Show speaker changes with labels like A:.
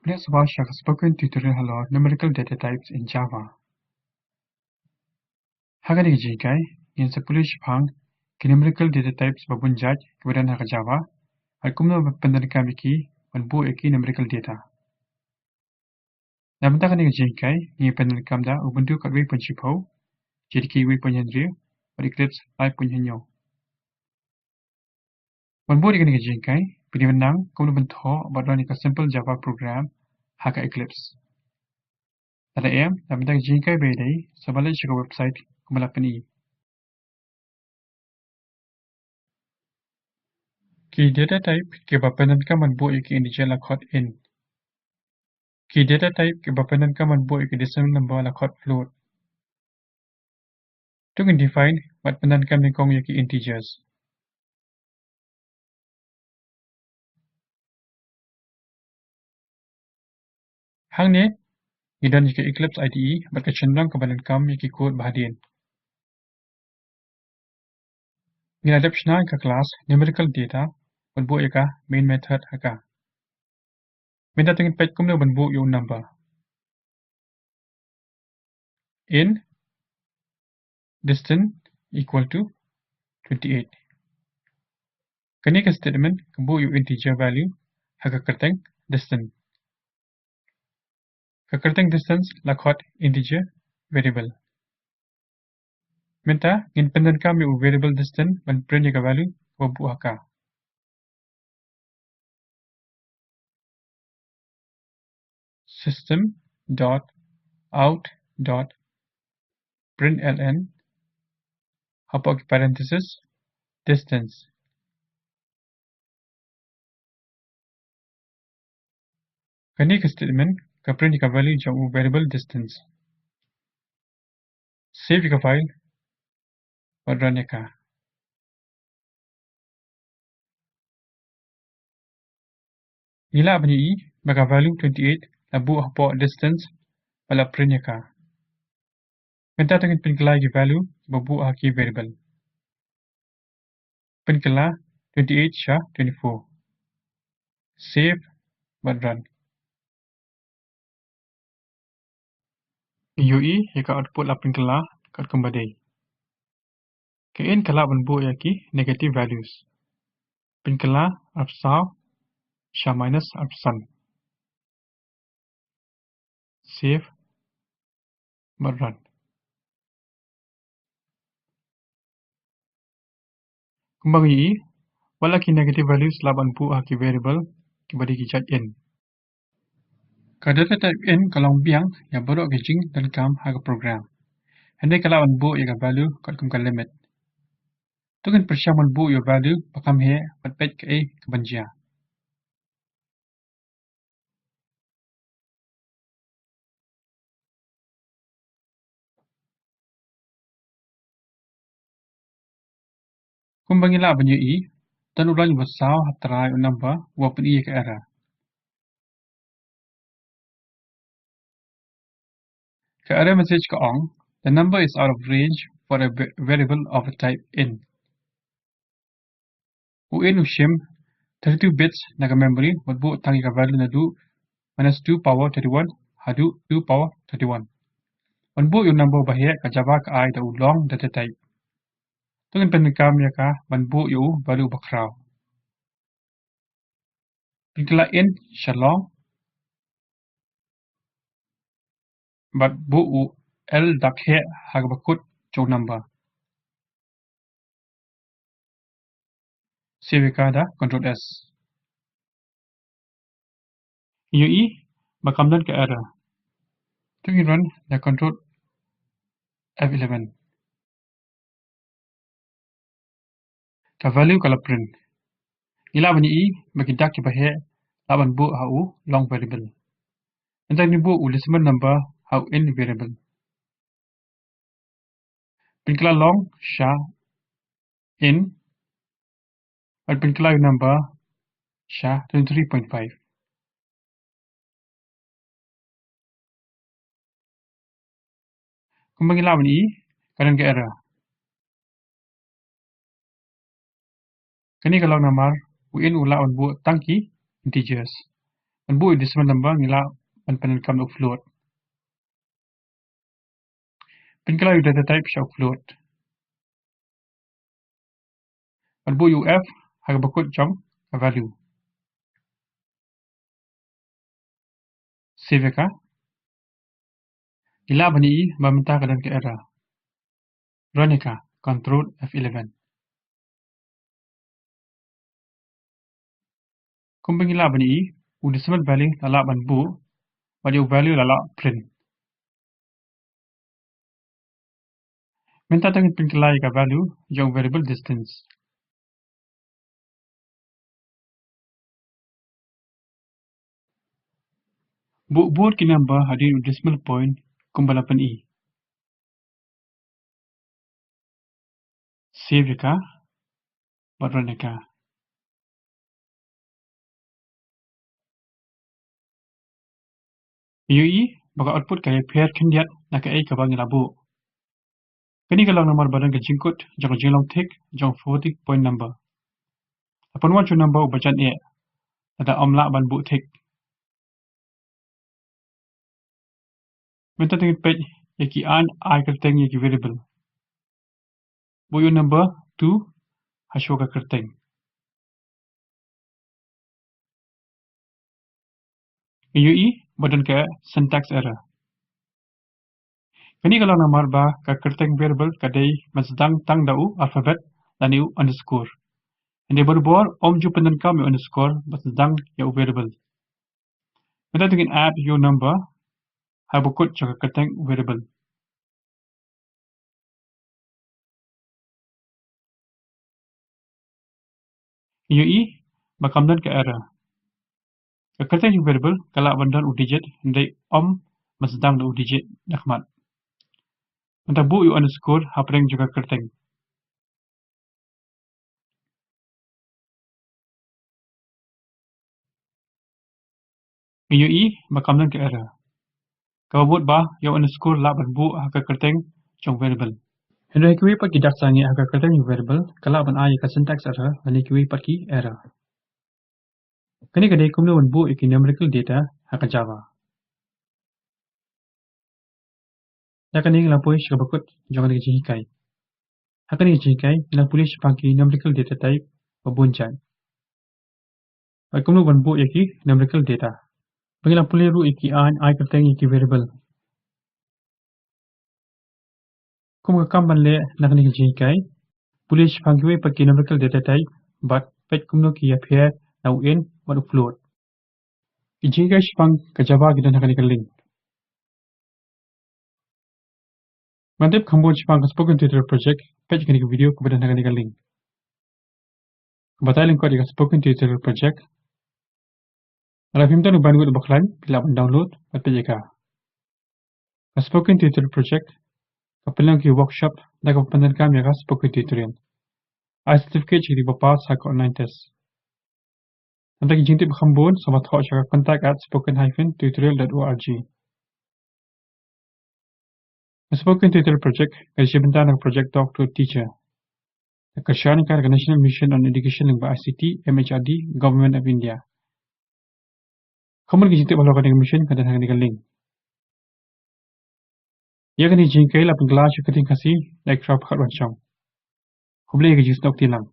A: Let's watch a spoken tutorial about numerical data types in Java. Hagani jikai in sa pulish phang numerical data types babunjaj kemudian haga Java alkumno pendankan wiki bu eki numerical data. Namenta kani jikai ni pendankan da ubuntu kat wi principal jadi ki wi penyanri Eclipse 5.0. Bu kani jikai pilih menang kemudian bentuk badani ka simple Java program haga Eclipse. Ada em namenta jikai bedai sabalik ke website kumalapan Key data type के बपनन का मनबो एक integer lakot in. Key data type के बपनन का मनबो एक decimal number lakot float. To define बपनन का mengkong एक integers. Hang ne idan jika Eclipse IDE berkecenderung ke badan kam yang kod bahagian. Ini adaptation ke kelas numerical data benbuk eka main method haka. Minta tengin page kumne benbuk yung number. In distance equal to 28. Kini ke statement benbuk yung integer value haka kerteng distance. Kerteng distance lakot integer variable. Minta independent kam yung variable distance ban print yung value benbuk haka. System dot out dot println hapok parenthesis distance. Kani ke statement ka print ka value jang variable distance. Save ka file और run ka. Ila bani maka value 28 labu hapok distance wala print ka. Minta tengin pin kala ki value babu haki variable. Pin kala 28 sha 24. Save but run. UI yaka output la pin kala kat kembali. Kain kala banbu yaki negative values. Pin kala absaw sha minus absan. Save but run. Kembali wala ki negative values laban pu haki variable kembali ki chat in. Data type in kalau biang ya baru gejing dan kam haga program. Hende kalau bu ya value kat kum limit. Tukin persyaman bu ya value pakam he pat page ke kebanjia. Kum bangila banyu dan ulang besar hatrai number wa peni ke era. Ke error message ke on, the number is out of range for a variable of a type in. In ushim 32 bits naga memory bu tangi ka value nadu minus 2 power 31 hadu 2 power 31. Bu yung number bahaya ka Java ka ai da long data type. Tungin penikam ya ka bu yung value bakraw. Pingkala in shalong but bu l dakhe hagbakut chong number. Save da Control S. UI bakamdan ke error. Tungin run the Control F11. Ka value kala print. Ila bani bagi dak ki bahe laban bu hau long variable. Entah ni bu decimal number hau in variable. Pinkala long sha in but pinkala number sha 23.5. Kembali lawan kanan ke error. Kini kalau namar win ulawan bu tangki integers. bu decimal number ngila penenkam of float. Penkala data type show float. Bu UF haga bakut jong value. Save ka. Ila bani mamenta kadan ke error. Run ka control F11. Kumpeng ila bani decimal value lala ban bu badi value lala print. Minta tengin penkala ka value jong variable distance. Board ki number hadir decimal point kumbalapan i. Save ka, run ka. UI baka output kaya pair kandiat na kaya kabang labu. Kani kalau nomor badan ke jingkut jong jinglong tik jong 40 point number. Upon one number bacan e ada omla ban bu tik. Minta tengin page yaki an I kerteng yaki variable. Bu number 2 hashoka kerteng. UI badan ke syntax error. Kani kalau nomor ba ka kerteng variable kadai masdang tang dau alphabet dan iu underscore. Ini berbual ju penenkam underscore masdang ya variable. Minta tengin add your number habukut jaka kerteng variable. UI bakamdan ke error. Kerteng variable kalau bandan digit ndai masdang da digit nakmat. Minta bu you underscore hapreng juga kerteng. UI bakamdan ke error. Kau buat bah you underscore la ban bu haka kerteng jong variable. Henry kiwi pagi dak sangi haka kerteng variable kalau ban ai ka syntax error ani kiwi pagi error. Kani kadai kumno ban bu iki numerical data haka Java. Yakani ngelampui syabakut jong ni jihikai. Haka ni jihikai ngelampui syapaki numerical data type babunjan. Baik kumno ban bu iki numerical data. Pengilampuli ru iki an ai kerteng iki variable. Kum kamban le nakni jihikai pulish pangkiwe paki numerical data type but pet kumno ki appear now in but float. Jihikai shpang ka Java gidan nakani link. Mantip khambon shpang ka spoken tutorial project page kani video ko gidan nakani link. Batai link ko di spoken tutorial project. Rafimtan uban gud baklan pila download at page ka. Spoken tutorial project kapilang ki workshop na kapandan kami ka spoken tutorial. I certificate di pass hak online test. Nanti jintip khambon sama thok syaka contact at spoken-tutorial.org. Spoken tutorial project kasi bentan ng project talk to a teacher. Kasyan ka National Mission on Education ng ICT MHRD Government of India. Kamu jintip balo ka ng mission kada ng link. Ya kan jingkai la penggelar syuting Khasi like trap khat wancang. Kublai ke jistok tilang.